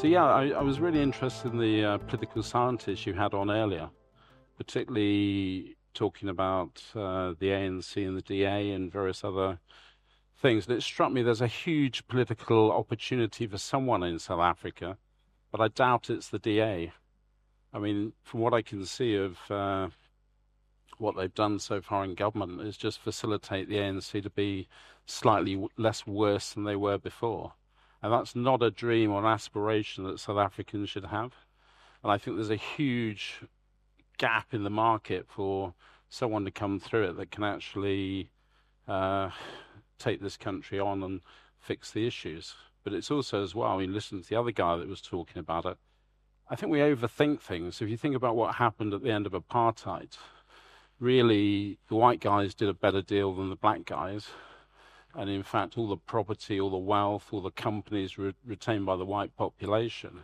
yeah, I was really interested in the political scientists you had on earlier, particularly talking about the ANC and the DA and various other things. And it struck me there's a huge political opportunity for someone in South Africa, but I doubt it's the DA. I mean, from what I can see of what they've done so far in government is just facilitate the ANC to be slightly less worse than they were before. And that's not a dream or an aspiration that South Africans should have. And I think there's a huge gap in the market for someone to come through it that can actually take this country on and fix the issues. But it's also as well, I mean, listen to the other guy that was talking about it. I think we overthink things. If you think about what happened at the end of apartheid, really the white guys did a better deal than the black guys. And in fact, all the property, all the wealth, all the companies were retained by the white population.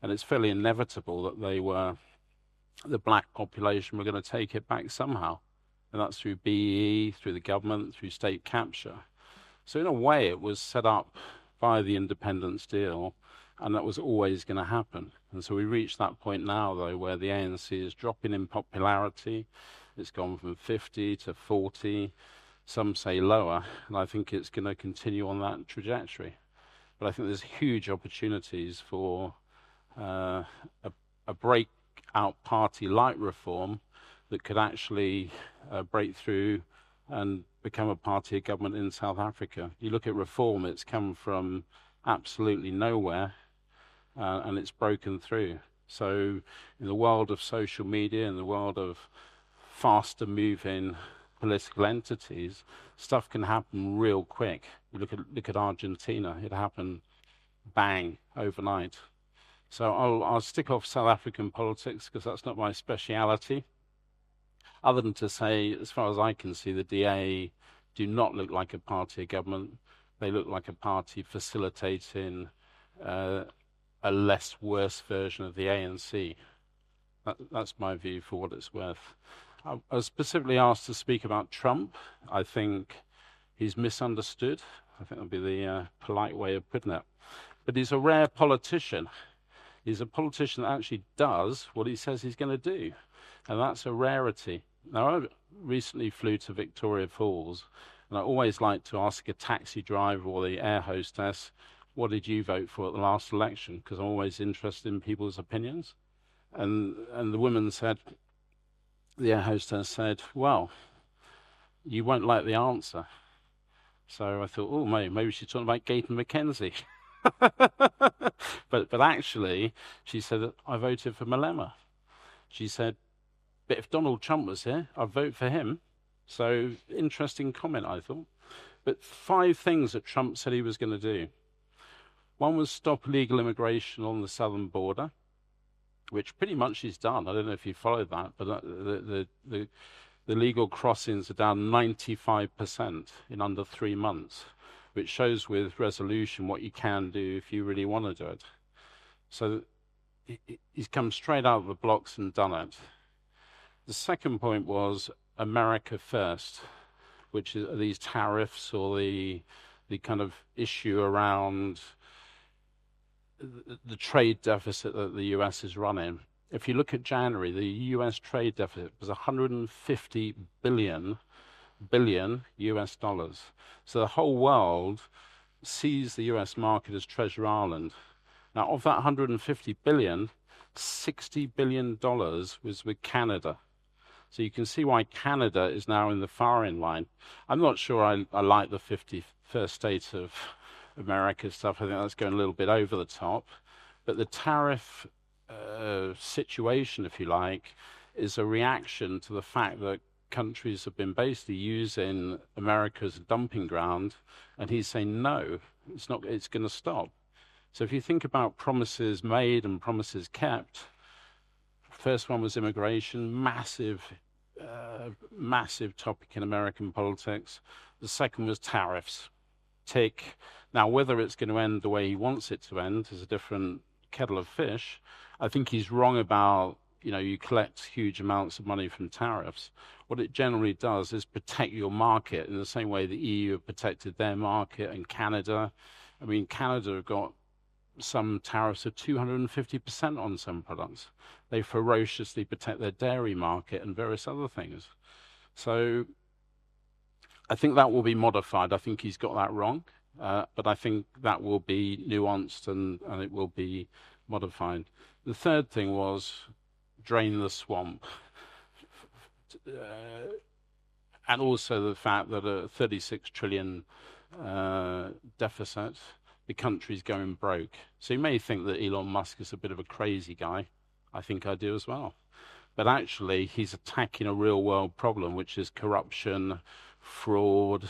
And it's fairly inevitable that the black population were going to take it back somehow. And that's through BEE, through the government, through state capture. So in a way, it was set up by the independence deal, and that was always going to happen. And so we reached that point now, though, where the ANC is dropping in popularity. It's gone from 50 to 40. Some say lower, and I think it's going to continue on that trajectory. But I think there's huge opportunities for a breakout party like Reform that could actually break through and become a party of government in South Africa. You look at Reform, it's come from absolutely nowhere, and it's broken through. So in the world of social media, in the world of faster moving political entities, stuff can happen real quick. You look at Argentina; it happened, bang, overnight. So I'll stick off South African politics because that's not my speciality. Other than to say, as far as I can see, the DA do not look like a party of government. They look like a party facilitating a less worse version of the ANC. That's my view for what it's worth. I was specifically asked to speak about Trump. I think he's misunderstood. I think that'll be the polite way of putting it. But he's a rare politician. He's a politician that actually does what he says he's going to do. And that's a rarity. Now, I recently flew to Victoria Falls, and I always like to ask a taxi driver or the air hostess, what did you vote for at the last election? Because I'm always interested in people's opinions. And the woman said, the air hostess said, well, you won't like the answer. So I thought, oh, maybe she's talking about Gayton McKenzie. but actually, she said, I voted for Malema. She said, but if Donald Trump was here, I'd vote for him. So interesting comment, I thought. But 5 things that Trump said he was going to do. One was stop illegal immigration on the southern border, which pretty much he's done. I don't know if you followed that, but the legal crossings are down 95% in under 3 months, which shows with resolution what you can do if you really want to do it. So he's come straight out of the blocks and done it. The second point was America first, which is these tariffs or the kind of issue around the trade deficit that the US is running. If you look at January, the US trade deficit was 150 billion US dollars. So the whole world sees the US market as Treasure Island. Now, of that 150 billion, $60 billion was with Canada. So you can see why Canada is now in the firing line. I'm not sure I like the 51st state of America stuff. I think that's going a little bit over the top. But the tariff situation, if you like, is a reaction to the fact that countries have been basically using America as a dumping ground, and he's saying no, it's going to stop. So if you think about promises made and promises kept, first one was immigration, massive topic in American politics. The second was tariffs. Tick. Now, whether it's going to end the way he wants it to end is a different kettle of fish. I think he's wrong about, you collect huge amounts of money from tariffs. What it generally does is protect your market in the same way the EU have protected their market and Canada. I mean, Canada have got some tariffs of 250% on some products. They ferociously protect their dairy market and various other things. So I think that will be modified. I think he's got that wrong, but I think that will be nuanced and it will be modified. The third thing was drain the swamp. And also the fact that a 36 trillion deficit, the country's going broke. So you may think that Elon Musk is a bit of a crazy guy. I think I do as well. But actually, he's attacking a real world problem, which is corruption, fraud,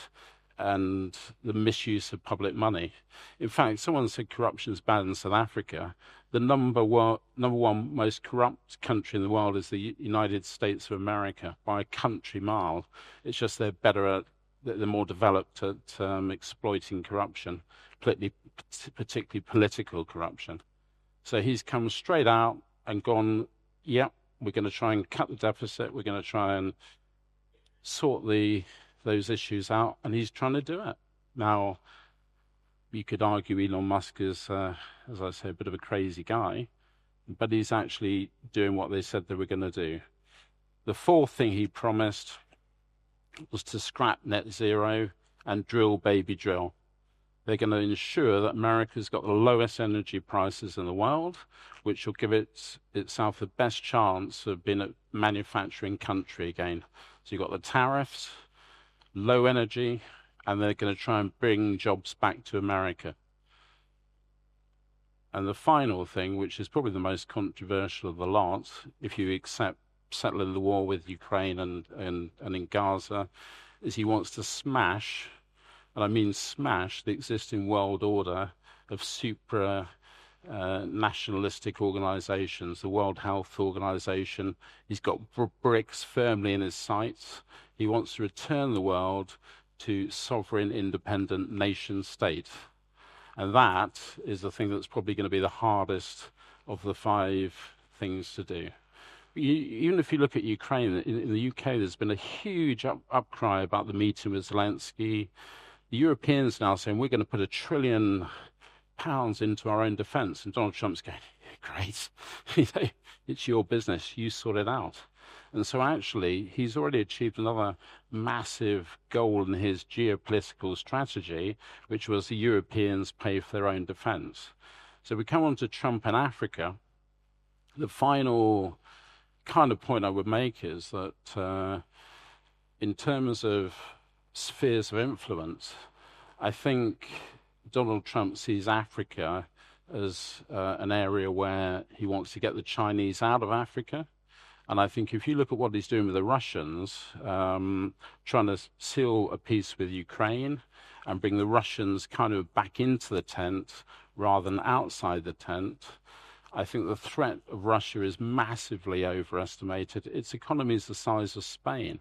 and the misuse of public money. In fact, someone said corruption is bad in South Africa. The number one most corrupt country in the world is the United States of America by a country mile. It's just they're more developed at exploiting corruption, particularly political corruption. So he's come straight out and gone, yep, we're going to try and cut the deficit. We're going to try and sort those issues out, and he's trying to do it. Now, you could argue Elon Musk is, as I say, a bit of a crazy guy, but he's actually doing what they said they were going to do. The fourth thing he promised was to scrap net zero and drill, baby, drill. They're going to ensure that America's got the lowest energy prices in the world, which will give itself the best chance of being a manufacturing country again. So you've got the tariffs, low energy, and they're going to try and bring jobs back to America. And the final thing, which is probably the most controversial of the lot, if you accept settling the war with Ukraine and in Gaza, is he wants to smash, and I mean smash, the existing world order of nationalistic organizations, the World Health Organization. He's got BRICS firmly in his sights. He wants to return the world to sovereign, independent nation state. And that is the thing that's probably going to be the hardest of the 5 things to do. Even if you look at Ukraine, in the UK, there's been a huge outcry about the meeting with Zelensky. The Europeans now saying, we're going to put £1 trillion into our own defense. And Donald Trump's going, great, it's your business, you sort it out. And so actually, he's already achieved another massive goal in his geopolitical strategy, which was the Europeans pay for their own defense. So we come on to Trump and Africa. The final kind of point I would make is that in terms of spheres of influence, I think Donald Trump sees Africa as an area where he wants to get the Chinese out of Africa. And I think if you look at what he's doing with the Russians, trying to seal a peace with Ukraine and bring the Russians kind of back into the tent rather than outside the tent, I think the threat of Russia is massively overestimated. Its economy is the size of Spain.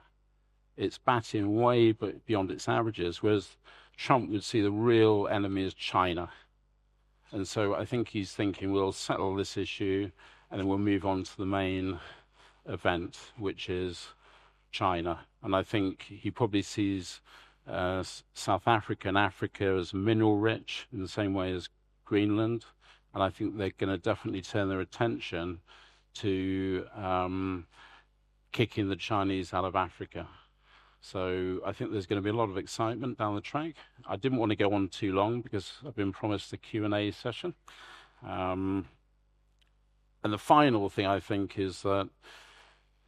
It's batting way beyond its averages, whereas Trump would see the real enemy as China. And so I think he's thinking we'll settle this issue and then we'll move on to the main event, which is China. And I think he probably sees South Africa and Africa as mineral rich in the same way as Greenland. And I think they're going to definitely turn their attention to kicking the Chinese out of Africa. So I think there's going to be a lot of excitement down the track. I didn't want to go on too long because I've been promised a Q&A session. And the final thing I think is that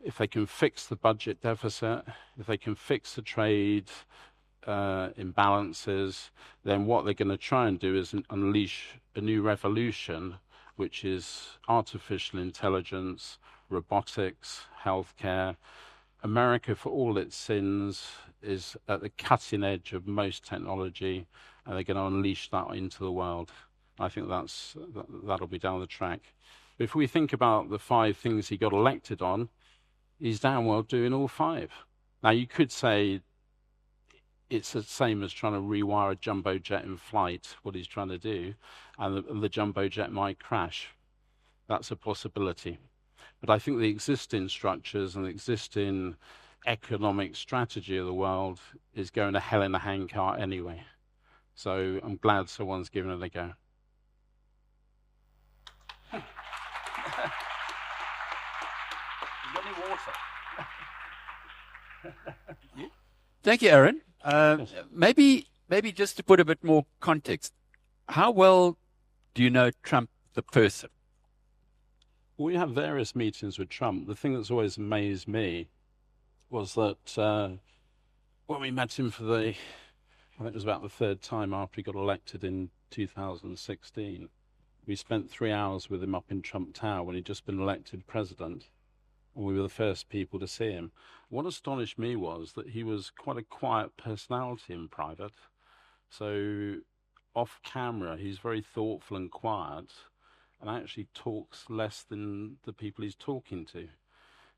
if they can fix the budget deficit, if they can fix the trade imbalances, then what they're going to try and do is unleash a new revolution, which is artificial intelligence, robotics, healthcare. America, for all its sins, is at the cutting edge of most technology, and they're going to unleash that into the world. I think that'll be down the track. But if we think about the 5 things he got elected on, he's damn well doing all 5. Now, you could say it's the same as trying to rewire a jumbo jet in flight, what he's trying to do, and the jumbo jet might crash. That's a possibility. But I think the existing structures and the existing economic strategy of the world is going to hell in a handcart anyway. So I'm glad someone's given it a go. Running water. Thank you, Arron. Maybe just to put a bit more context, how well do you know Trump the person? We have various meetings with Trump. The thing that's always amazed me was that when we met him for I think it was about the third time after he got elected in 2016, we spent 3 hours with him up in Trump Tower when he'd just been elected president. And we were the first people to see him. What astonished me was that he was quite a quiet personality in private. So off camera, he's very thoughtful and quiet, and actually talks less than the people he's talking to.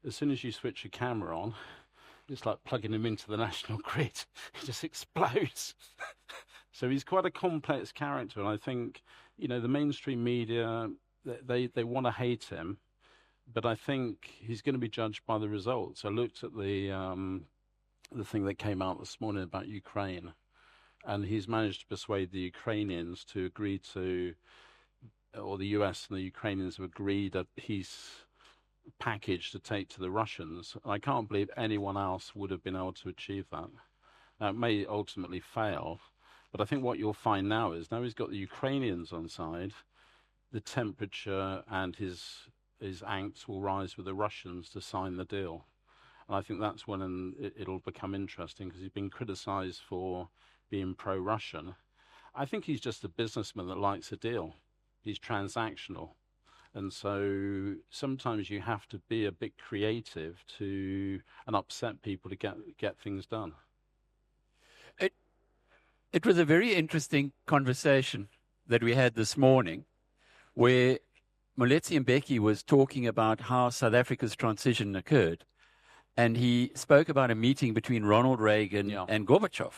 As soon as you switch a camera on, it's like plugging him into the national grid. He just explodes. So he's quite a complex character, and I think, the mainstream media, they want to hate him, but I think he's going to be judged by the results. I looked at the thing that came out this morning about Ukraine, and he's managed to persuade the Ukrainians to agree to, or the US and the Ukrainians have agreed a peace package to take to the Russians. I can't believe anyone else would have been able to achieve that. Now, it may ultimately fail, but I think what you'll find now is, now he's got the Ukrainians on side, the temperature and his angst will rise with the Russians to sign the deal. And I think that's when it'll become interesting, because he's been criticized for being pro-Russian. I think he's just a businessman that likes a deal. He's transactional. And so sometimes you have to be a bit creative and upset people to get things done. It was a very interesting conversation that we had this morning, where Moletsi Mbeki was talking about how South Africa's transition occurred. And he spoke about a meeting between Ronald Reagan and Gorbachev,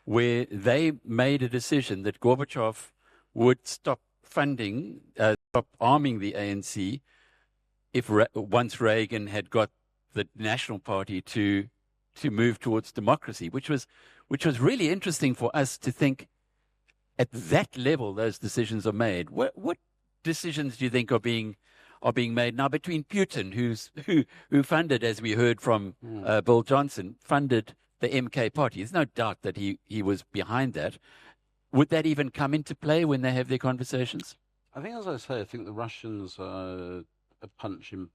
where they made a decision that Gorbachev would stop funding, stop arming the ANC once Reagan had got the National Party to move towards democracy, which was really interesting for us to think at that level those decisions are made. What decisions do you think are being made now between Putin, who funded, as we heard from Bill Johnson, funded the MK party? There's no doubt that he was behind that. Would that even come into play when they have their conversations? I think, as I say, I think the Russians are punching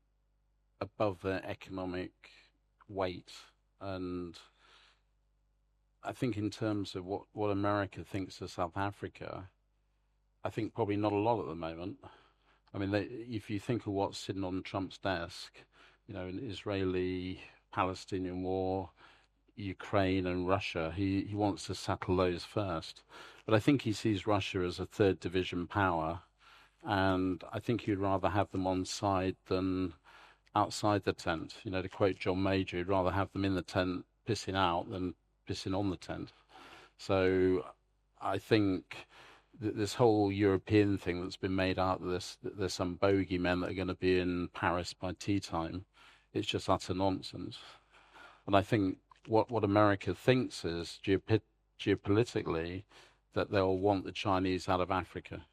above their economic weight. And I think in terms of what America thinks of South Africa, I think probably not a lot at the moment. I mean, if you think of what's sitting on Trump's desk, an Israeli-Palestinian war, Ukraine and Russia, he wants to settle those first. But I think he sees Russia as a third division power, and I think he'd rather have them on side than outside the tent. To quote John Major, he'd rather have them in the tent pissing out than pissing on the tent. So I think this whole European thing that's been made out of this, that there's some bogeymen that are going to be in Paris by tea time, it's just utter nonsense. And I think what America thinks is geopolitically that they'll want the Chinese out of Africa.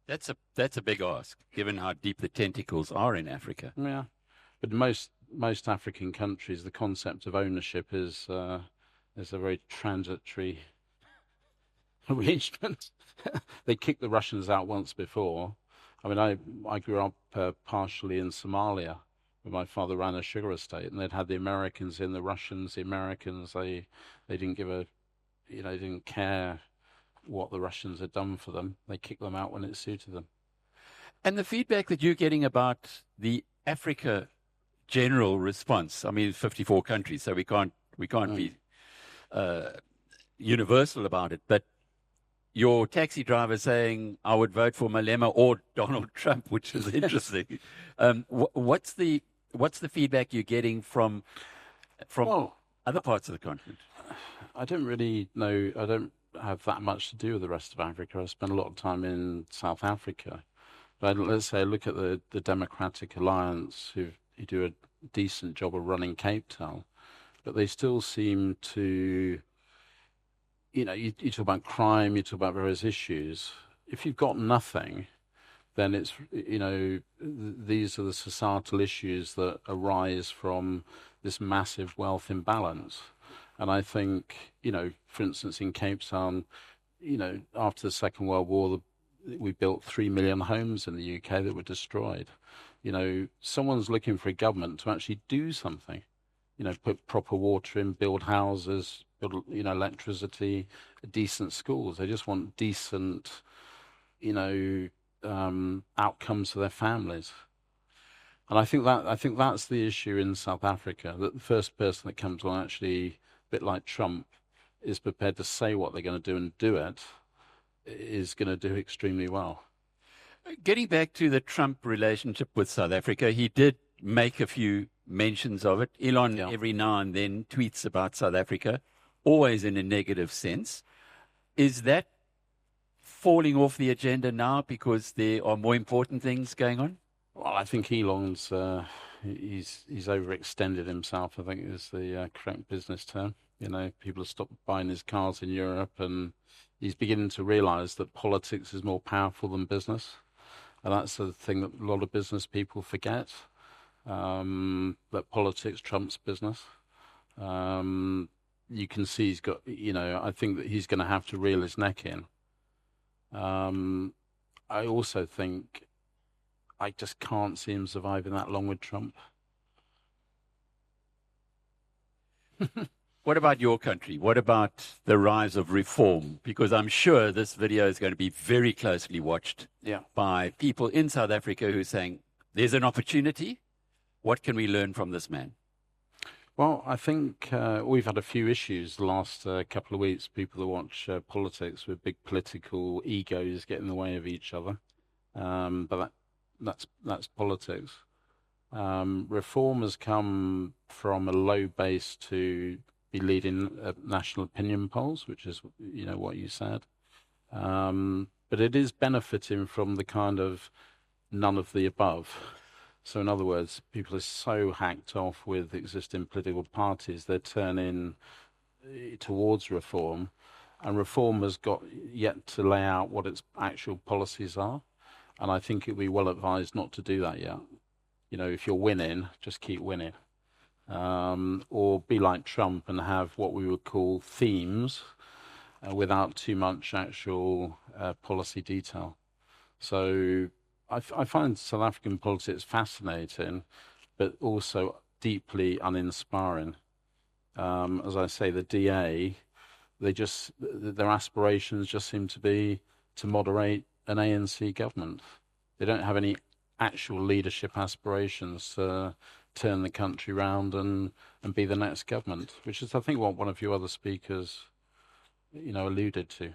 That's a big ask, given how deep the tentacles are in Africa. Yeah, but most African countries, the concept of ownership is a very transitory arrangement. They kicked the Russians out once before. I mean, I grew up partially in Somalia, where my father ran a sugar estate, and they'd had the Americans in, the Russians, the Americans. They didn't give they didn't care what the Russians had done for them. They kicked them out when it suited them. And the feedback that you're getting about the Africa general response, I mean, 54 countries, so we can't be universal about it, but your taxi driver saying, I would vote for Malema or Donald Trump, which is interesting. What's the feedback you're getting from other parts of the continent? I don't really know. I don't have that much to do with the rest of Africa. I spent a lot of time in South Africa. But let's say I look at the Democratic Alliance, who do a decent job of running Cape Town, but they still seem to, you talk about crime, you talk about various issues. If you've got nothing, then it's, these are the societal issues that arise from this massive wealth imbalance. And I think, for instance, in Cape Town, after the Second World War, we built 3 million homes in the UK that were destroyed. Someone's looking for a government to actually do something, put proper water in, build houses, build, electricity, decent schools. They just want decent, outcomes for their families. And I think that's the issue in South Africa, that the first person that comes on, actually, a bit like Trump, is prepared to say what they're going to do and do it, is going to do extremely well. Getting back to the Trump relationship with South Africa, he did make a few mentions of it. Elon every now and then tweets about South Africa, always in a negative sense. Is that falling off the agenda now because there are more important things going on? Well, I think Elon's he's overextended himself, I think is the correct business term. People have stopped buying his cars in Europe, and he's beginning to realize that politics is more powerful than business. And that's the thing that a lot of business people forget, that politics trumps business. You can see he's got, I think that he's going to have to reel his neck in. I also think I just can't see him surviving that long with Trump. What about your country? What about the rise of reform? Because I'm sure this video is going to be very closely watched by people in South Africa who are saying, there's an opportunity. What can we learn from this man? Well, I think we've had a few issues the last couple of weeks, people that watch politics with big political egos get in the way of each other. But that's politics. Reform has come from a low base to be leading national opinion polls, which is, what you said. But it is benefiting from the kind of none of the above. So in other words, people are so hacked off with existing political parties, they're turning towards reform, and reform has got yet to lay out what its actual policies are. And I think it would be well advised not to do that yet. If you're winning, just keep winning. Or be like Trump and have what we would call themes without too much actual policy detail. So I find South African politics fascinating, but also deeply uninspiring. As I say, the DA, their aspirations just seem to be to moderate an ANC government. They don't have any actual leadership aspirations to turn the country round and be the next government, which is, I think, what one of your other speakers, alluded to.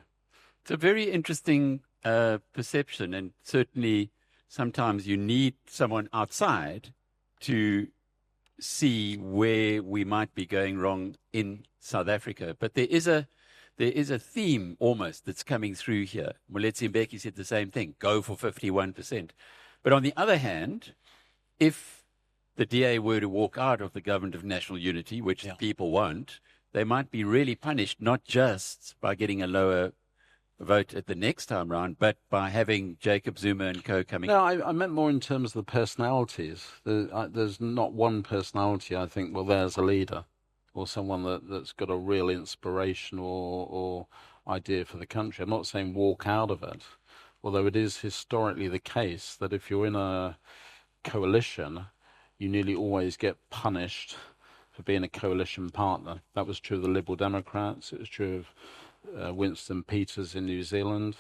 It's a very interesting perception, and certainly sometimes you need someone outside to see where we might be going wrong in South Africa. But there is a theme almost that's coming through here. Moletsi Mbeki said the same thing, go for 51%. But on the other hand, if the DA were to walk out of the government of national unity, which people won't, they might be really punished, not just by getting a lower vote at the next time round, but by having Jacob Zuma and co coming. No, I meant more in terms of the personalities. There's not one personality, I think, well, there's a leader or someone that's got a real inspiration or idea for the country. I'm not saying walk out of it, although it is historically the case that if you're in a coalition, you nearly always get punished for being a coalition partner. That was true of the Liberal Democrats. It was true of Winston Peters in New Zealand.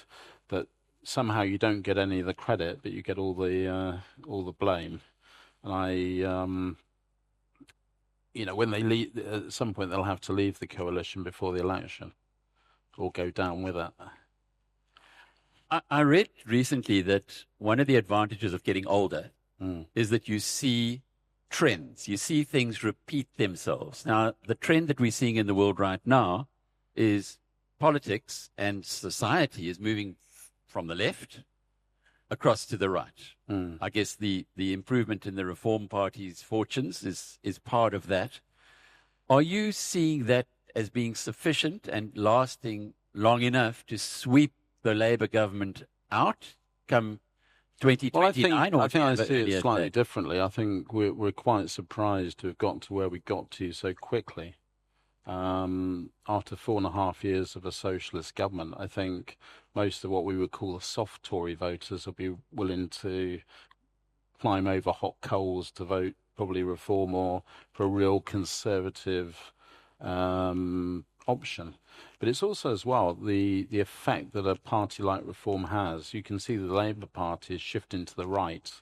That somehow you don't get any of the credit, but you get all the blame. And when they leave, at some point they'll have to leave the coalition before the election, or go down with it. I read recently that one of the advantages of getting older is that you see trends. You see things repeat themselves. Now, the trend that we're seeing in the world right now is politics and society is moving from the left across to the right. I guess the improvement in the Reform Party's fortunes is part of that. Are you seeing that as being sufficient and lasting long enough to sweep the Labour government out come Well, I 2029 think or I think I ever see it earlier slightly date? differently. I think we're quite surprised to have got to where we got to so quickly. After 4.5 years of a socialist government, I think most of what we would call the soft Tory voters will be willing to climb over hot coals to vote probably Reform or for a real conservative option. But it's also as well the effect that a party like Reform has. You can see the Labour Party is shifting to the right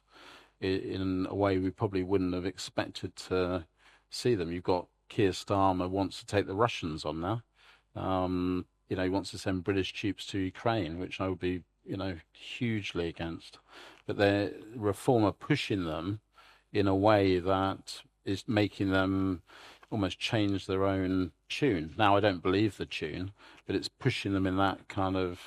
in a way we probably wouldn't have expected to see them. You've got Keir Starmer wants to take the Russians on now. He wants to send British troops to Ukraine, which I would be, hugely against. But the Reform are pushing them in a way that is making them almost change their own tune. Now, I don't believe the tune, but it's pushing them in that kind of,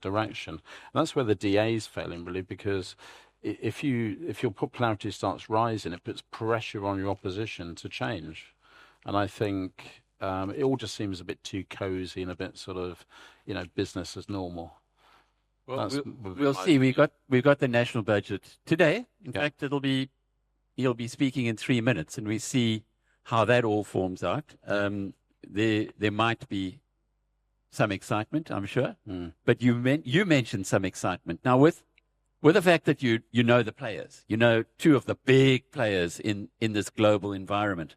direction. And that's where the DA is failing, really, because if your popularity starts rising, it puts pressure on your opposition to change. And I think it all just seems a bit too cozy and a bit sort of, business as normal. Well, we'll see. We've got the national budget today. In fact, he'll be speaking in 3 minutes, and we see how that all forms out. There might be some excitement, I'm sure. But you mentioned some excitement. Now, with the fact that you know the players, two of the big players in this global environment.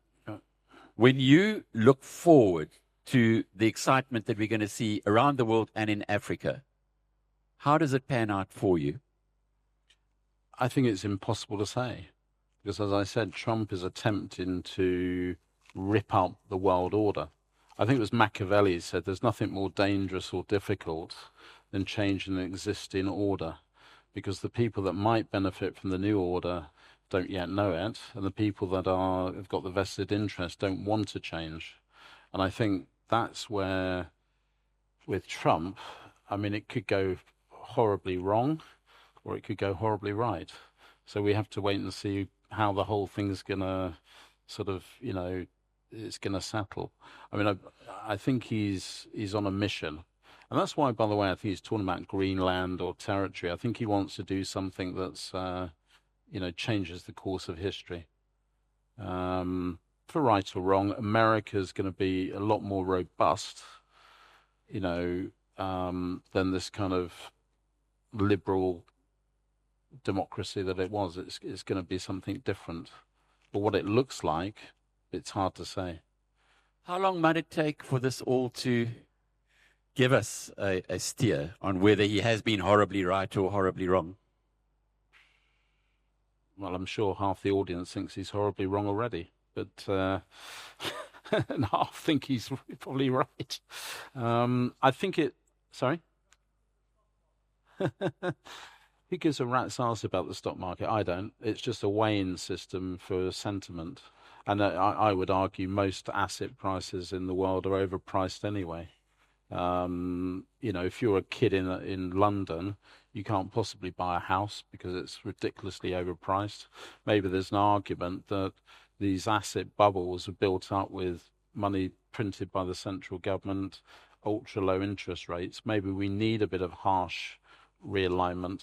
When you look forward to the excitement that we're going to see around the world and in Africa, how does it pan out for you? I think it's impossible to say. Because, as I said, Trump is attempting to rip up the world order. I think it was Machiavelli said there's nothing more dangerous or difficult than changing the existing order, because the people that might benefit from the new order don't yet know it, and the people that have got the vested interest don't want to change. And I think that's where, with Trump, it could go horribly wrong, or it could go horribly right. So we have to wait and see how the whole thing's going to sort of, it's going to settle. I think he's on a mission. And that's why, by the way, I think he's talking about Greenland or territory. I think he wants to do something that's, changes the course of history. For right or wrong, America's going to be a lot more robust, than this kind of liberal democracy that it was. It's going to be something different. But what it looks like, it's hard to say. How long might it take for this all to give us a steer on whether he has been horribly right or horribly wrong? Well, I'm sure half the audience thinks he's horribly wrong already, but and half think he's probably right. I think it... Sorry? Who gives a rat's ass about the stock market? I don't. It's just a weighing system for sentiment. And I would argue most asset prices in the world are overpriced anyway. If you're a kid in London, you can't possibly buy a house because it's ridiculously overpriced. Maybe there's an argument that these asset bubbles are built up with money printed by the central government, ultra low interest rates. Maybe we need a bit of harsh realignment,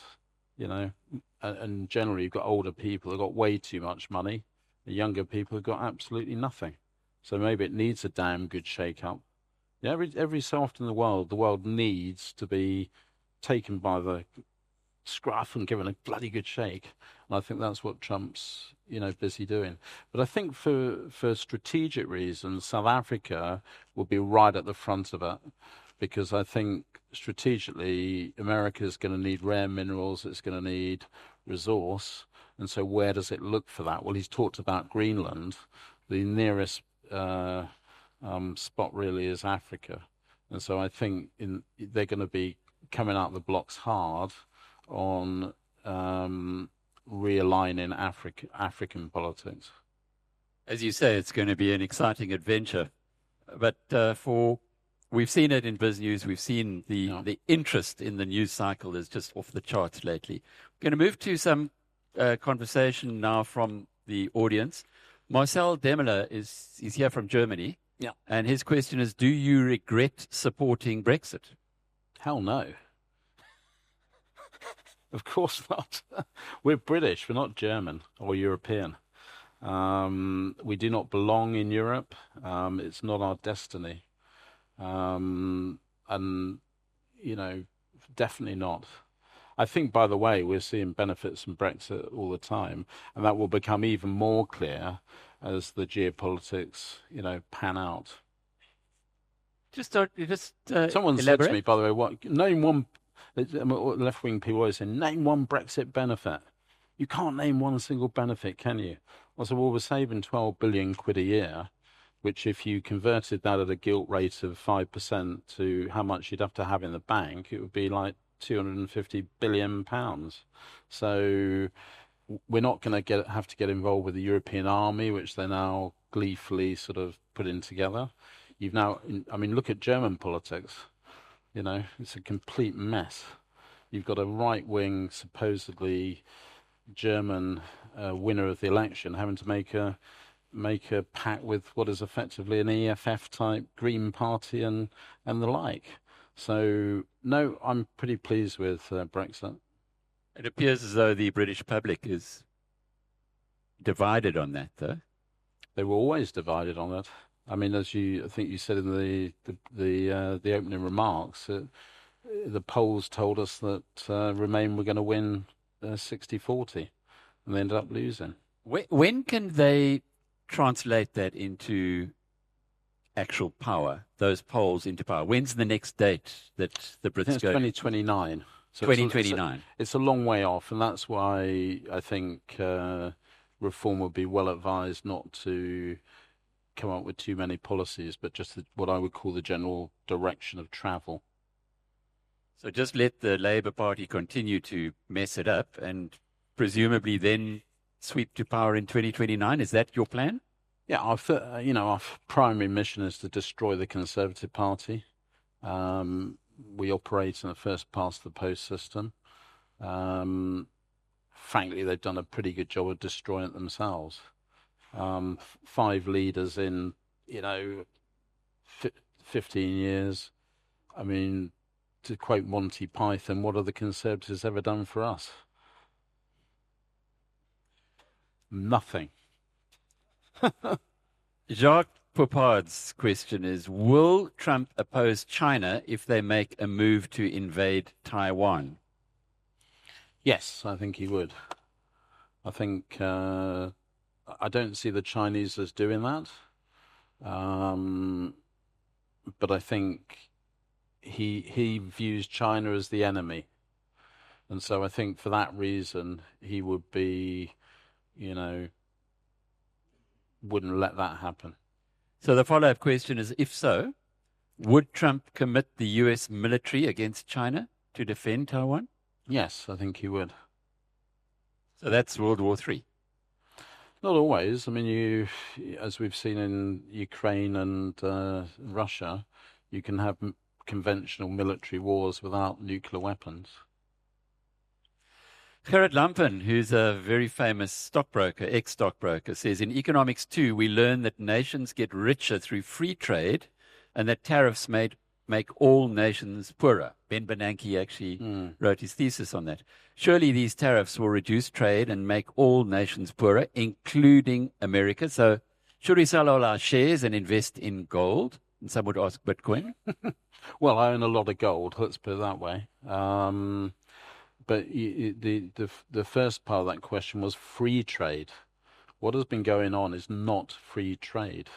and generally you've got older people who've got way too much money. The younger people have got absolutely nothing. So maybe it needs a damn good shake-up. Yeah, every so often in the world needs to be taken by the scruff and given a bloody good shake. And I think that's what Trump's, busy doing. But I think for strategic reasons, South Africa will be right at the front of it, because I think strategically America is going to need rare minerals, it's going to need resource. And so where does it look for that? Well, he's talked about Greenland. The nearest spot really is Africa. And so I think they're going to be coming out the blocks hard on realigning African politics. As you say, it's going to be an exciting adventure. But we've seen it in BizNews. We've seen the interest in the news cycle is just off the charts lately. We're going to move to some conversation now from the audience. Marcel Demeler is here from Germany. Yeah. And his question is, do you regret supporting Brexit? Hell no. Of course not. We're British. We're not German or European. We do not belong in Europe. It's not our destiny. And, definitely not. I think, by the way, we're seeing benefits from Brexit all the time, and that will become even more clear as the geopolitics, pan out. elaborate. Someone said to me, by the way, name one. Left-wing people always say, name one Brexit benefit. You can't name one single benefit, can you? I said, well, we're saving 12 billion quid a year, which if you converted that at a gilt rate of 5% to how much you'd have to have in the bank, it would be like 250 billion pounds. So we're not going to have to get involved with the European army, which they're now gleefully sort of putting together. Look at German politics. It's a complete mess. You've got a right-wing, supposedly German winner of the election having to make a pact with what is effectively an EFF type Green Party and the like. So no, I'm pretty pleased with Brexit. It appears as though the British public is divided on that, though. They were always divided on that. I mean, I think you said in the opening remarks, the polls told us that Remain were going to win 60-40, and they ended up losing. When can they translate that into actual power, those polls into power? When's the next date that the Brits go? 2029. So 2029. It's a long way off, and that's why I think Reform would be well advised not to come up with too many policies, but just what I would call the general direction of travel. So just let the Labour Party continue to mess it up and presumably then sweep to power in 2029. Is that your plan? Yeah, our primary mission is to destroy the Conservative Party. We operate in a first-past-the-post system. Frankly, they've done a pretty good job of destroying it themselves. 5 leaders in, 15 years. I mean, to quote Monty Python, what have the Conservatives ever done for us? Nothing. Jacques Popard's question is, will Trump oppose China if they make a move to invade Taiwan? Yes, I think he would. I think I don't see the Chinese as doing that. But I think he views China as the enemy. And so I think for that reason, he would be, wouldn't let that happen. So the follow-up question is, if so, would Trump commit the U.S. military against China to defend Taiwan? Yes, I think he would. So that's World War III. Not always. I mean, as we've seen in Ukraine and Russia, you can have conventional military wars without nuclear weapons. Gerrit Lampen, who's a very famous stockbroker, ex-stockbroker, says, in Economics 2, we learn that nations get richer through free trade and that tariffs make all nations poorer. Ben Bernanke actually wrote his thesis on that. Surely these tariffs will reduce trade and make all nations poorer, including America. So should we sell all our shares and invest in gold? And some would ask Bitcoin. Well, I own a lot of gold, let's put it that way. But the first part of that question was free trade. What has been going on is not free trade.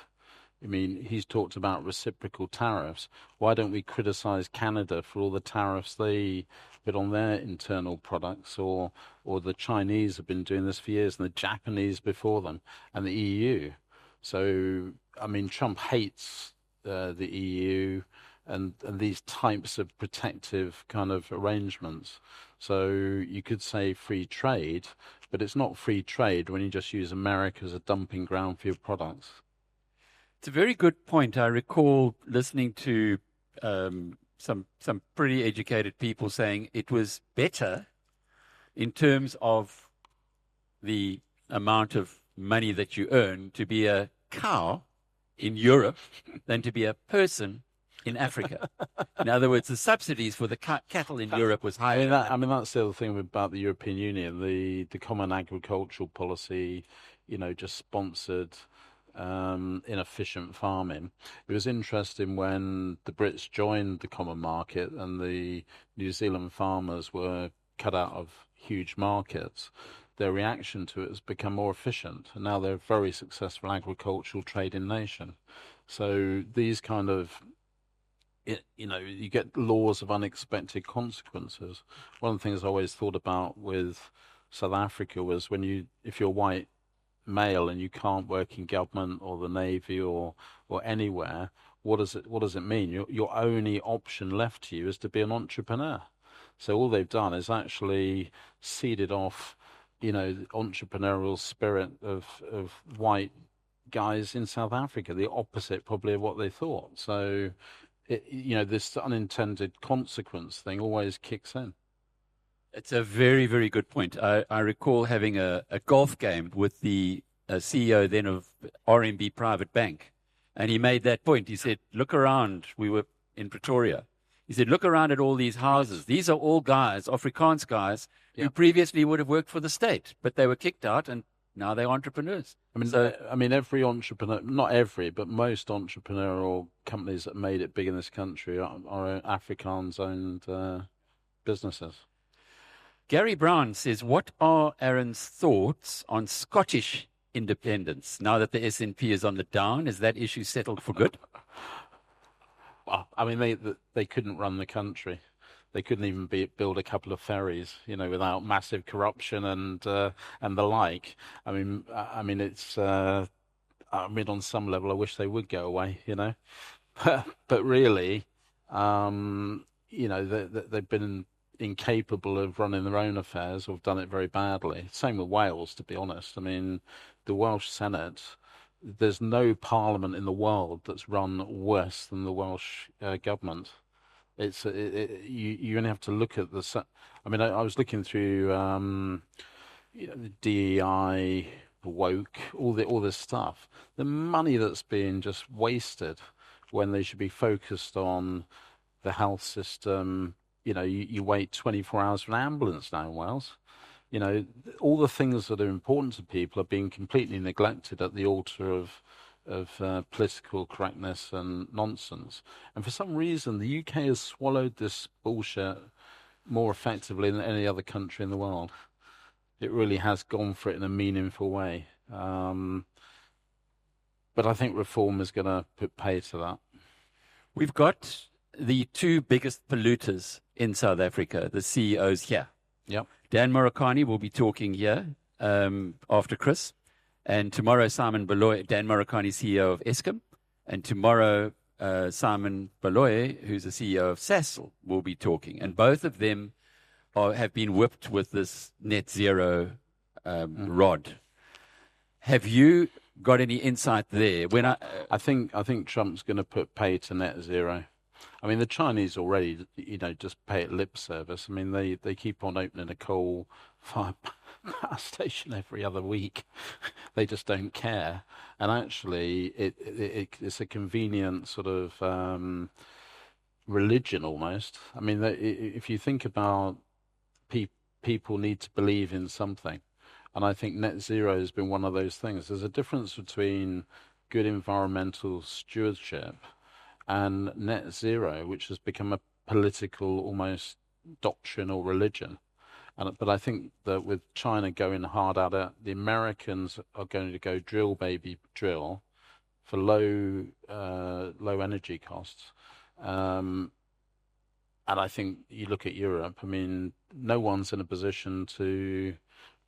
I mean, he's talked about reciprocal tariffs. Why don't we criticize Canada for all the tariffs they put on their internal products, or the Chinese have been doing this for years, and the Japanese before them, and the EU. So, I mean, Trump hates the EU and these types of protective kind of arrangements. So you could say free trade, but it's not free trade when you just use America as a dumping ground for your products. It's a very good point. I recall listening to some pretty educated people saying it was better in terms of the amount of money that you earn to be a cow in Europe than to be a person in Africa. In other words, the subsidies for the cattle in Europe was higher. That's the other thing about the European Union. The common agricultural policy, just sponsored inefficient farming. It was interesting when the Brits joined the common market and the New Zealand farmers were cut out of huge markets. Their reaction to it has become more efficient, and now they're a very successful agricultural trading nation. So these kind of you get laws of unexpected consequences. One of the things I always thought about with South Africa was if you're white male and you can't work in government or the Navy or anywhere, what does it mean? Your only option left to you is to be an entrepreneur. So all they've done is actually seeded off, the entrepreneurial spirit of white guys in South Africa, the opposite probably of what they thought. So this unintended consequence thing always kicks in. It's a very, very good point. I recall having a golf game with the CEO then of RMB Private Bank, and he made that point. He said, look around. We were in Pretoria. He said, look around at all these houses. These are all guys, Afrikaans guys, who previously would have worked for the state, but they were kicked out, and now they're entrepreneurs. Every entrepreneur, not every, but most entrepreneurial companies that made it big in this country are Afrikaans-owned businesses. Gary Brown says, what are Arron's thoughts on Scottish independence now that the SNP is on the down? Is that issue settled for good? Well, they couldn't run the country. They couldn't even build a couple of ferries, without massive corruption and the like. It's. On some level, I wish they would go away, but really, they've been incapable of running their own affairs or have done it very badly. Same with Wales, to be honest. The Welsh Senate, there's no parliament in the world that's run worse than the Welsh government. You only have to look at the. I was looking through the DEI, woke, all this stuff. The money that's being just wasted when they should be focused on the health system. You wait 24 hours for an ambulance now in Wales. All the things that are important to people are being completely neglected at the altar of political correctness and nonsense. And for some reason, the UK has swallowed this bullshit more effectively than any other country in the world. It really has gone for it in a meaningful way. But I think reform is going to put pay to that. We've got the two biggest polluters in South Africa, the CEOs here. Yep. Dan Murakani will be talking here after Chris. And tomorrow, Simon Baloyi, Dan Murakani, CEO of Eskom. And tomorrow, Simon Baloyi, who's the CEO of Sasol, will be talking. And both of them have been whipped with this net zero rod. Have you got any insight there? I think Trump's going to put pay to net zero. The Chinese already, just pay it lip service. They keep on opening a coal-fired power station every other week. They just don't care. And actually, it's a convenient sort of religion almost. If you think about people need to believe in something. And I think net zero has been one of those things. There's a difference between good environmental stewardship and net zero, which has become a political, almost doctrine or religion. But I think that with China going hard at it, the Americans are going to go drill, baby, drill for low energy costs. And I think you look at Europe, no one's in a position to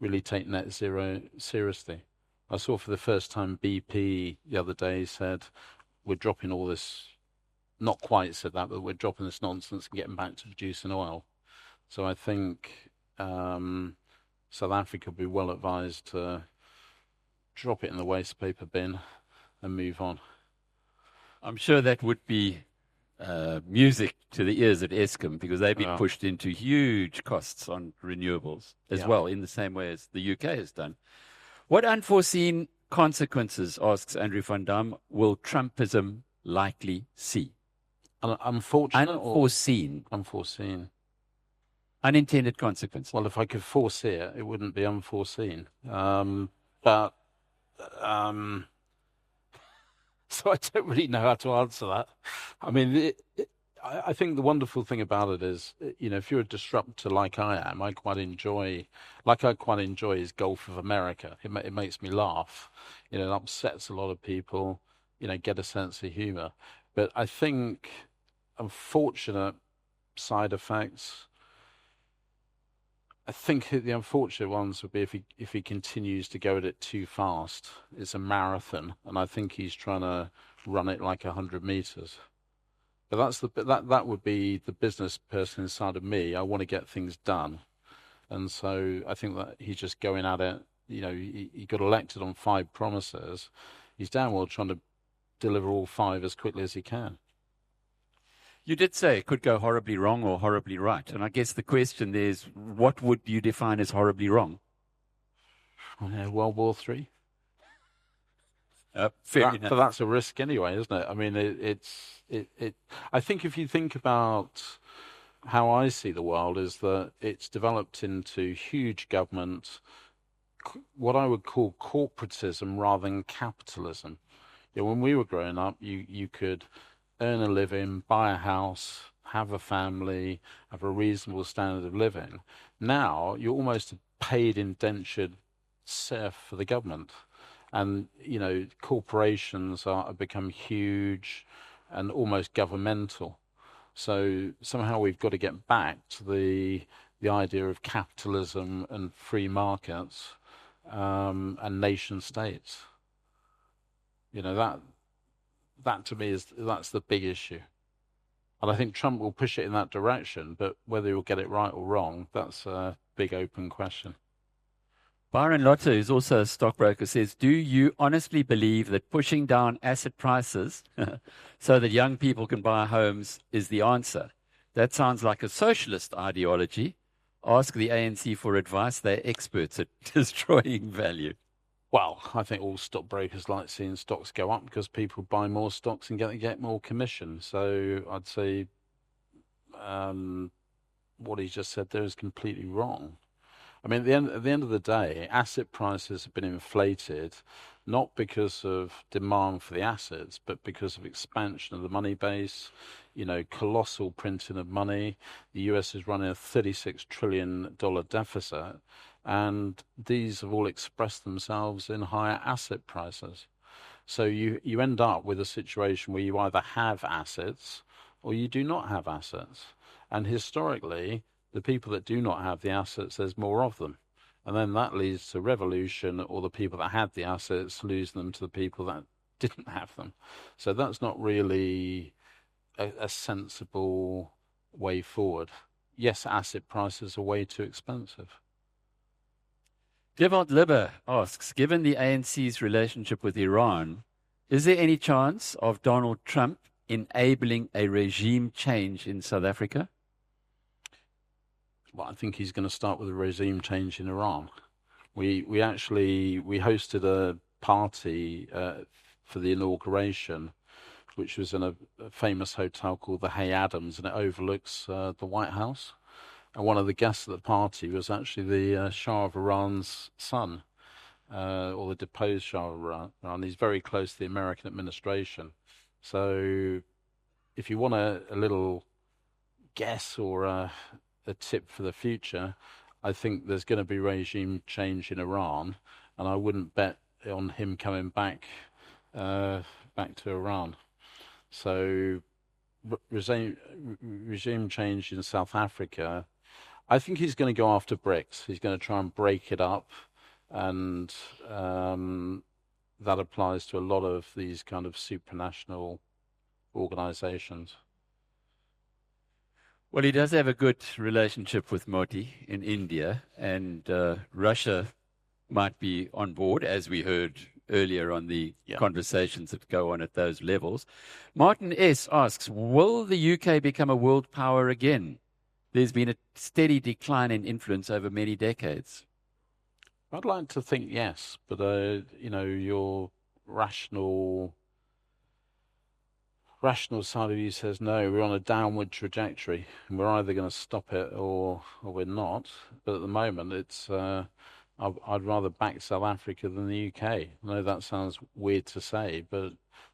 really take net zero seriously. I saw for the first time BP the other day said, we're dropping all this, not quite said that, but we're dropping this nonsense and getting back to producing oil. So I think South Africa would be well advised to drop it in the waste paper bin and move on. I'm sure that would be music to the ears at Eskom, because they've been pushed into huge costs on renewables as well, in the same way as the UK has done. What unforeseen consequences, asks Andrew van Dam, will Trumpism likely see? Unfortunate Unforeseen. or unforeseen? Unintended consequence. Well, if I could foresee it, it wouldn't be unforeseen. But so I don't really know how to answer that. I mean, I think the wonderful thing about it is, if you're a disruptor like I am, I quite enjoy his Gulf of America. It makes me laugh. It upsets a lot of people. Get a sense of humor. But I think unfortunate side effects. I think the unfortunate ones would be if he continues to go at it too fast. It's a marathon, and I think he's trying to run it like 100 meters. But that would be the business person inside of me. I want to get things done, and so I think that he's just going at it. He got elected on 5 promises. He's damn well trying to deliver all 5 as quickly as he can. You did say it could go horribly wrong or horribly right. And I guess the question there is, what would you define as horribly wrong? World War III. Fair enough. But that's a risk anyway, isn't it? I mean, I think if you think about how I see the world, is that it's developed into huge government, what I would call corporatism rather than capitalism. When we were growing up, you could earn a living, buy a house, have a family, have a reasonable standard of living. Now you're almost a paid indentured serf for the government. And, corporations have become huge and almost governmental. So somehow we've got to get back to the idea of capitalism and free markets and nation states. That to me that's the big issue. And I think Trump will push it in that direction, but whether he'll get it right or wrong, that's a big open question. Byron Lotter, who's also a stockbroker, says, do you honestly believe that pushing down asset prices so that young people can buy homes is the answer? That sounds like a socialist ideology. Ask the ANC for advice. They're experts at destroying value. Well, I think all stockbrokers like seeing stocks go up because people buy more stocks and get more commission. So I'd say what he just said there is completely wrong. I mean, at the end of the day, asset prices have been inflated, not because of demand for the assets, but because of expansion of the money base, colossal printing of money. The US is running a $36 trillion deficit. And these have all expressed themselves in higher asset prices. So you end up with a situation where you either have assets or you do not have assets. And historically, the people that do not have the assets, there's more of them. And then that leads to revolution, or the people that had the assets lose them to the people that didn't have them. So that's not really a sensible way forward. Yes, asset prices are way too expensive. Devant Libber asks, given the ANC's relationship with Iran, is there any chance of Donald Trump enabling a regime change in South Africa? Well, I think he's going to start with a regime change in Iran. We hosted a party for the inauguration, which was in a famous hotel called the Hay Adams, and it overlooks the White House. And one of the guests at the party was actually the Shah of Iran's son, or the deposed Shah of Iran. He's very close to the American administration. So if you want a little guess or a tip for the future, I think there's going to be regime change in Iran, and I wouldn't bet on him coming back to Iran. So regime change in South Africa, I think he's going to go after BRICS. He's going to try and break it up, and that applies to a lot of these kind of supranational organizations. Well, he does have a good relationship with Modi in India, and Russia might be on board, as we heard earlier on the conversations that go on at those levels. Martin S. asks, will the UK become a world power again? There's been a steady decline in influence over many decades. I'd like to think yes, but your rational rational side of you says, no, we're on a downward trajectory, and we're either going to stop it or we're not. But at the moment, I'd rather back South Africa than the UK. I know that sounds weird to say, but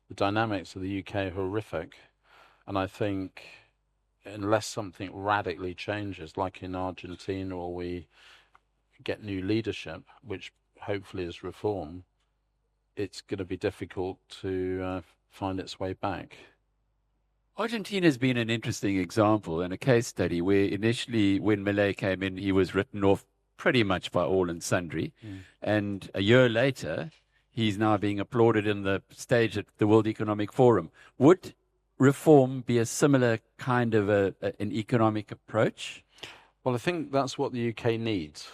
the dynamics of the UK are horrific. And I think unless something radically changes, like in Argentina, or we get new leadership, which hopefully is reform, it's going to be difficult to find its way back. Argentina has been an interesting example and a case study where initially, when Milei came in, he was written off pretty much by all and sundry. And a year later, he's now being applauded in the stage at the World Economic Forum. Would reform be a similar kind of an economic approach? Well, I think that's what the UK needs.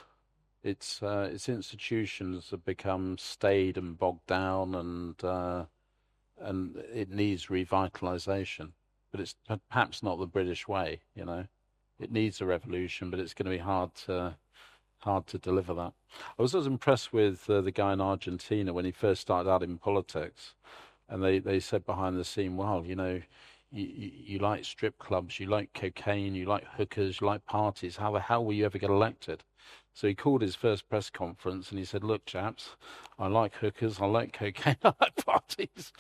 Its institutions have become staid and bogged down, and it needs revitalization. But it's perhaps not the British way, you know. It needs a revolution, but it's going to be hard to deliver that. I was always impressed with the guy in Argentina when he first started out in politics, and they said behind the scene, well, you know, you like strip clubs, you like cocaine, you like hookers, you like parties. How the hell will you ever get elected? So he called his first press conference and he said, look, chaps, I like hookers, I like cocaine, I like parties.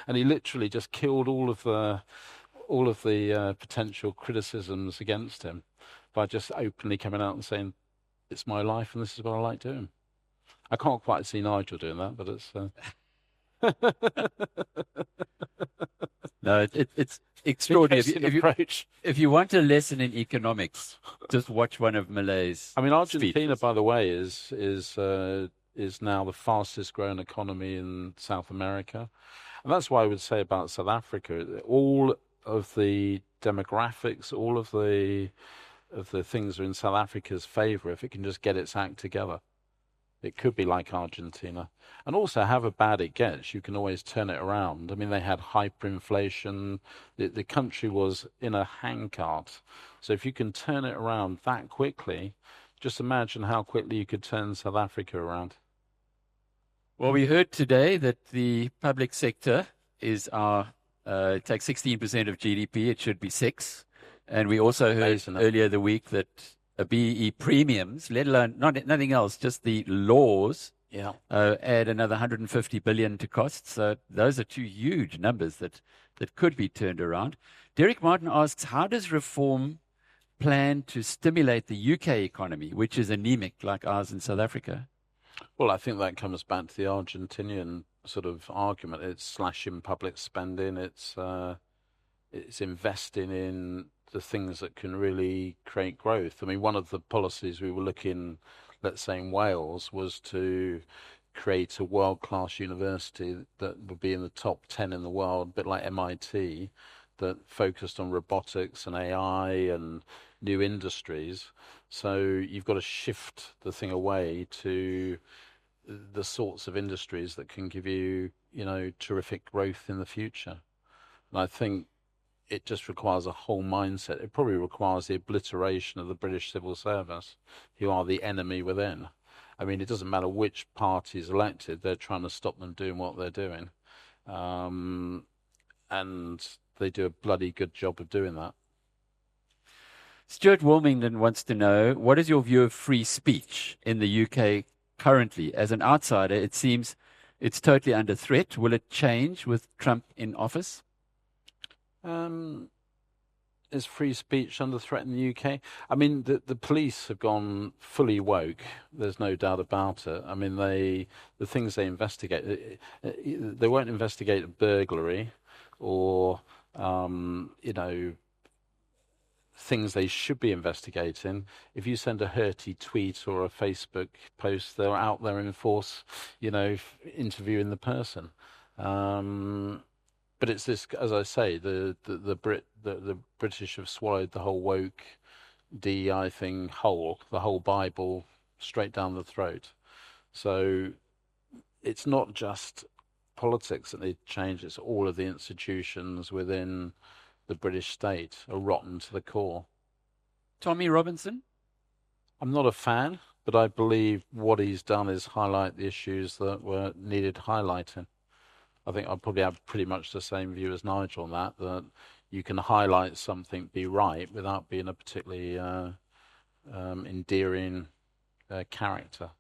And he literally just killed all of the potential criticisms against him by just openly coming out and saying, it's my life and this is what I like doing. I can't quite see Nigel doing that, but it's... No, it's extraordinary. If you want a lesson in economics, just watch one of Milei's. I mean, Argentina, speeches. by the way, is now the fastest growing economy in South America, and that's why I would say about South Africa, all of the demographics, all of the things are in South Africa's favor if it can just get its act together. It could be like Argentina. And also, however bad it gets, you can always turn it around. I mean, they had hyperinflation. The country was in a handcart. So if you can turn it around that quickly, just imagine how quickly you could turn South Africa around. Well, we heard today that the public sector is it takes 16% of GDP. It should be 6%. And we also heard earlier the week that BE premiums, let alone nothing else, just the laws, add another 150 billion to costs. So those are two huge numbers that could be turned around. Derek Martin asks, how does reform plan to stimulate the UK economy, which is anemic like ours in South Africa? Well, I think that comes back to the Argentinian sort of argument. It's slashing public spending. It's investing in the things that can really create growth. I mean, one of the policies we were looking, let's say in Wales, was to create a world-class university that would be in the top 10 in the world, a bit like MIT, that focused on robotics and AI and new industries. So you've got to shift the thing away to the sorts of industries that can give you, you know, terrific growth in the future. And I think it just requires a whole mindset. It probably requires the obliteration of the British civil service, who are the enemy within. I mean, it doesn't matter which party is elected, they're trying to stop them doing what they're doing. And they do a bloody good job of doing that. Stuart Wilmington wants to know, what is your view of free speech in the UK currently? As an outsider, it seems it's totally under threat. Will it change with Trump in office? Is free speech under threat in the UK? I mean, the police have gone fully woke. There's no doubt about it. I mean, the things they investigate, they won't investigate a burglary or, you know, things they should be investigating. If you send a hurty tweet or a Facebook post, they're out there in force, you know, interviewing the person. But it's this, as I say, the British have swallowed the whole woke DEI thing whole, the whole Bible, straight down the throat. So it's not just politics that need to change, it's all of the institutions within the British state are rotten to the core. Tommy Robinson? I'm not a fan, but I believe what he's done is highlight the issues that were needed highlighting. I think I probably have pretty much the same view as Nigel on that you can highlight something, be right, without being a particularly endearing character.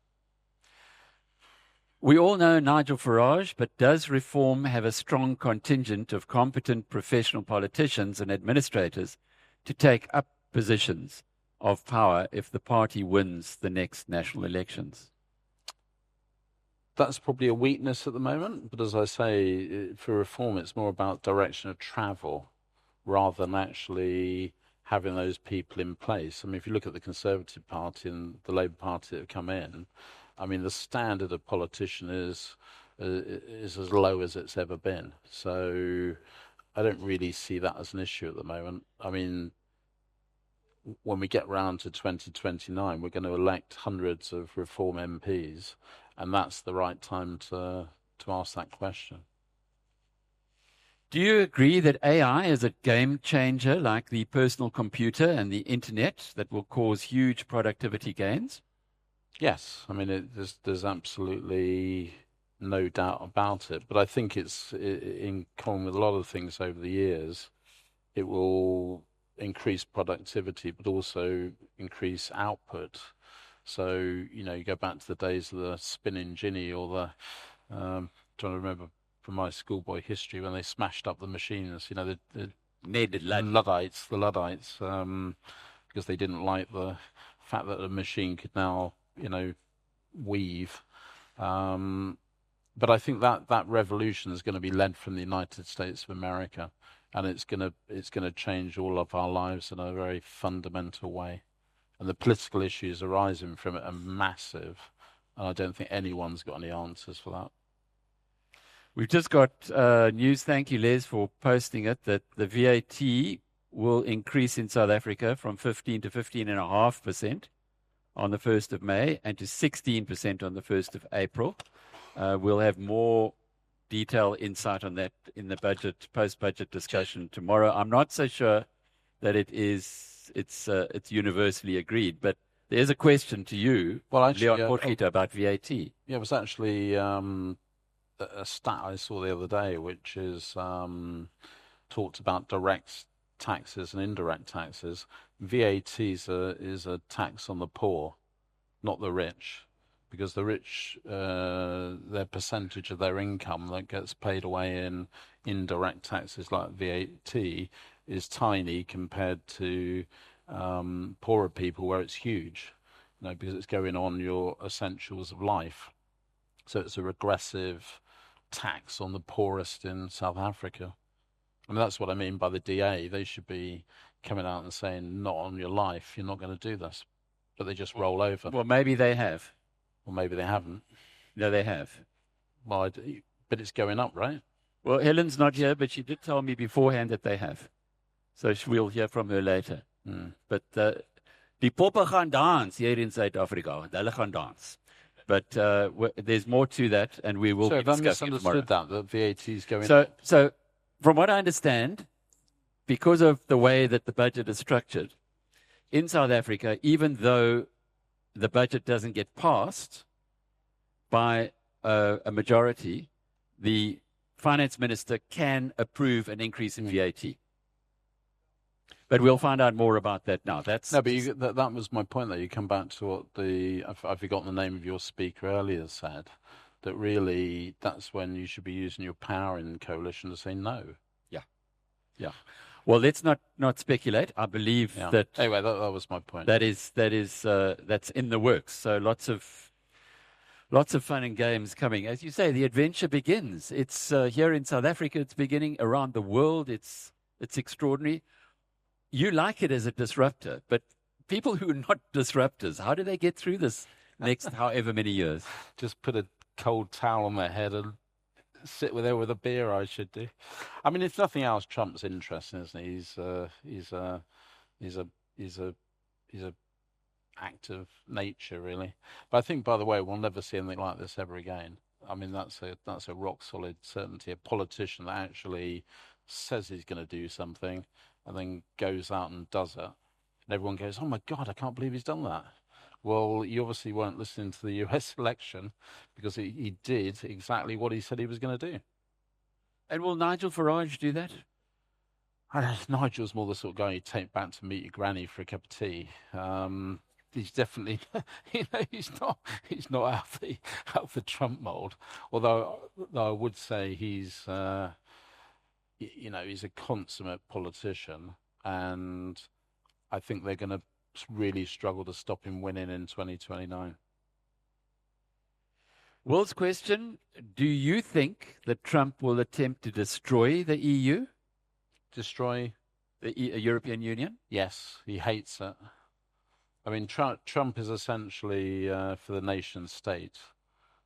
We all know Nigel Farage, but does Reform have a strong contingent of competent professional politicians and administrators to take up positions of power if the party wins the next national elections? That's probably a weakness at the moment, but as I say, for Reform, it's more about direction of travel rather than actually having those people in place. I mean, if you look at the Conservative Party and the Labour Party that have come in, I mean, the standard of politician is as low as it's ever been. So I don't really see that as an issue at the moment. I mean, when we get round to 2029, we're going to elect hundreds of Reform MPs, and that's the right time to ask that question. Do you agree that AI is a game changer like the personal computer and the internet that will cause huge productivity gains? Yes, I mean, there's absolutely no doubt about it. But I think it's in common with a lot of things over the years. It will increase productivity, but also increase output. So, you go back to the days of the spinning jinny or trying to remember from my schoolboy history when they smashed up the machines, the Luddites, because they didn't like the fact that a machine could now, weave. But I think that revolution is going to be led from the United States of America, and it's going to change all of our lives in a very fundamental way. And the political issues arising from it are massive, and I don't think anyone's got any answers for that. We've just got news, thank you Les for posting it, that the VAT will increase in South Africa from 15 to 15.5% on the 1st of May and to 16% on the 1st of April. We'll have more detailed insight on that in the post-budget discussion tomorrow. I'm not so sure that it's universally agreed, but there's a question to you, Leon Potgieter, about VAT. Yeah, it was actually a stat I saw the other day, which is talked about direct taxes and indirect taxes. VAT is a tax on the poor, not the rich, because the rich, their percentage of their income that gets paid away in indirect taxes like VAT is tiny compared to poorer people, where it's huge, because it's going on your essentials of life. So it's a regressive tax on the poorest in South Africa. I mean, that's what I mean by the DA. They should be coming out and saying, not on your life, you're not going to do this. But they just roll over. Well, maybe they have. Or maybe they haven't. No, they have. Well, but it's going up, right? Well, Helen's not here, but she did tell me beforehand that they have. So we'll hear from her later. But die poppe gaan dans hier in Suid-Afrika. Hulle gaan dans. But there's more to that, and we will be discussing it tomorrow. That VAT is going up. So, from what I understand, because of the way that the budget is structured, in South Africa, even though the budget doesn't get passed by a majority, the finance minister can approve an increase in VAT. But we'll find out more about that now. That was my point, though. You come back to what I've forgotten the name of your speaker earlier said, that really that's when you should be using your power in coalition to say no. Yeah. Well, let's not speculate. I believe that. Anyway, that was my point. That's in the works. So lots of fun and games coming. As you say, the adventure begins. It's here in South Africa. It's beginning around the world. It's extraordinary. You like it as a disruptor, but people who are not disruptors, how do they get through this next however many years? Just put a cold towel on their head and sit there with a beer, I should do. I mean, if nothing else, Trump's interesting, isn't he? He's a act of nature, really. But I think, by the way, we'll never see anything like this ever again. I mean, that's a rock solid certainty. A politician that actually says he's going to do something and then goes out and does it, and everyone goes, "Oh my God, I can't believe he's done that." Well, you obviously weren't listening to the US election, because he did exactly what he said he was going to do. And will Nigel Farage do that? I don't know, Nigel's more the sort of guy you take back to meet your granny for a cup of tea. He's definitely, he's not out the Trump mold. Although I would say he's, he's a consummate politician, and I think they're going to really struggle to stop him winning in 2029. Will's question: do you think that Trump will attempt to destroy the EU? Destroy the European Union? Yes, he hates it. I mean, Trump is essentially for the nation state,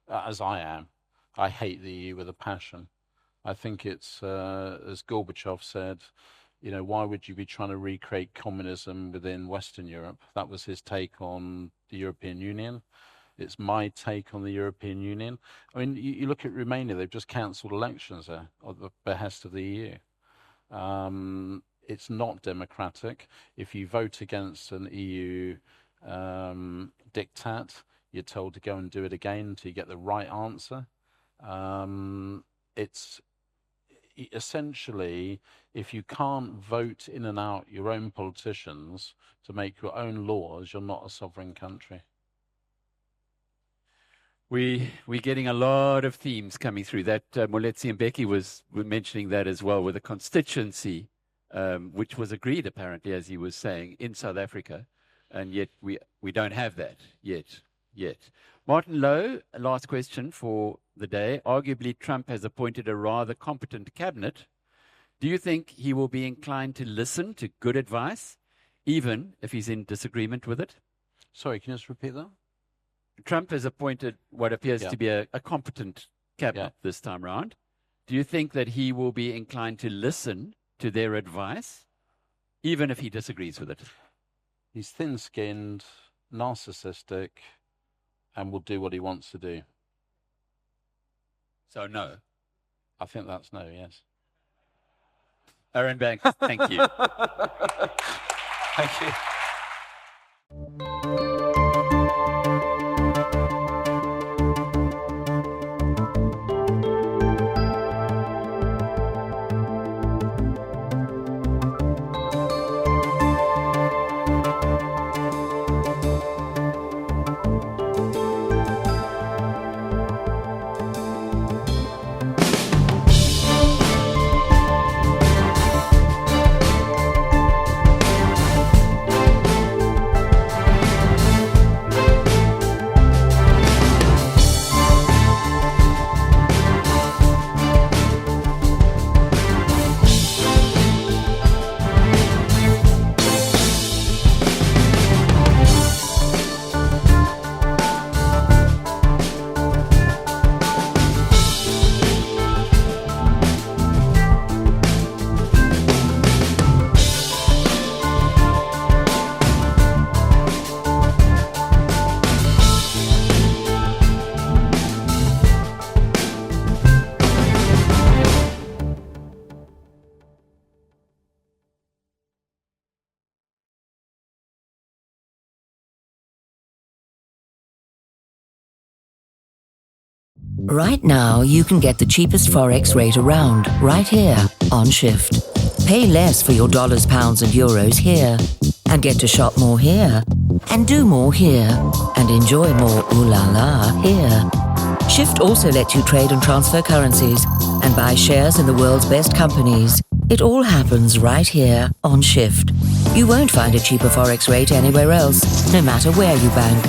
as I am. I hate the EU with a passion. I think it's, as Gorbachev said, why would you be trying to recreate communism within Western Europe? That was his take on the European Union. It's my take on the European Union. I mean, you look at Romania, they've just cancelled elections there at the behest of the EU. It's not democratic. If you vote against an EU diktat, you're told to go and do it again until you get the right answer. It's essentially, if you can't vote in and out your own politicians to make your own laws, you're not a sovereign country. We're getting a lot of themes coming through. That Moletsi and Becky were mentioning that as well, with a constituency, which was agreed apparently, as he was saying, in South Africa, and yet we don't have that yet. Martin Lowe, last question for the day. Arguably, Trump has appointed a rather competent cabinet. Do you think he will be inclined to listen to good advice, even if he's in disagreement with it? Sorry, can you just repeat that? Trump has appointed what appears to be a competent cabinet this time around. Do you think that he will be inclined to listen to their advice, even if he disagrees with it? He's thin-skinned, narcissistic, and will do what he wants to do. So no. I think that's no, yes. Arron Banks, thank you. Thank you. Right now, you can get the cheapest Forex rate around, right here, on Shift. Pay less for your dollars, pounds and euros here, and get to shop more here, and do more here, and enjoy more ooh la la here. Shift also lets you trade and transfer currencies, and buy shares in the world's best companies. It all happens right here on Shift. You won't find a cheaper Forex rate anywhere else, no matter where you bank.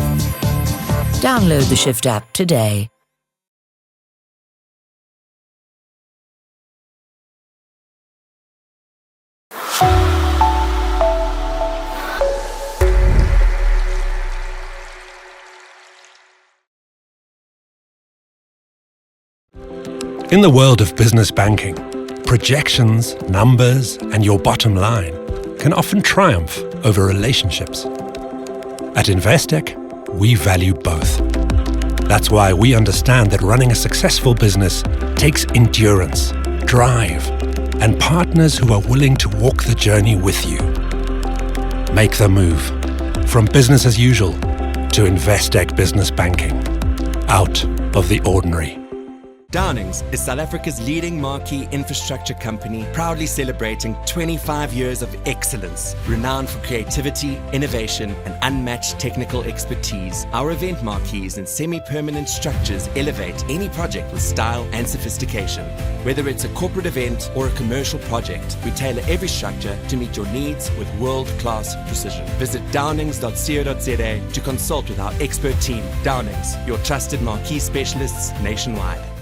Download the Shift app today. In the world of business banking, projections, numbers, and your bottom line can often triumph over relationships. At Investec, we value both. That's why we understand that running a successful business takes endurance, drive, and partners who are willing to walk the journey with you. Make the move from business as usual to Investec Business Banking. Out of the ordinary. Downings is South Africa's leading marquee infrastructure company, proudly celebrating 25 years of excellence, renowned for creativity, innovation, and unmatched technical expertise. Our event marquees and semi-permanent structures elevate any project with style and sophistication. Whether it's a corporate event or a commercial project, we tailor every structure to meet your needs with world-class precision. Visit downings.co.za to consult with our expert team. Downings, your trusted marquee specialists nationwide.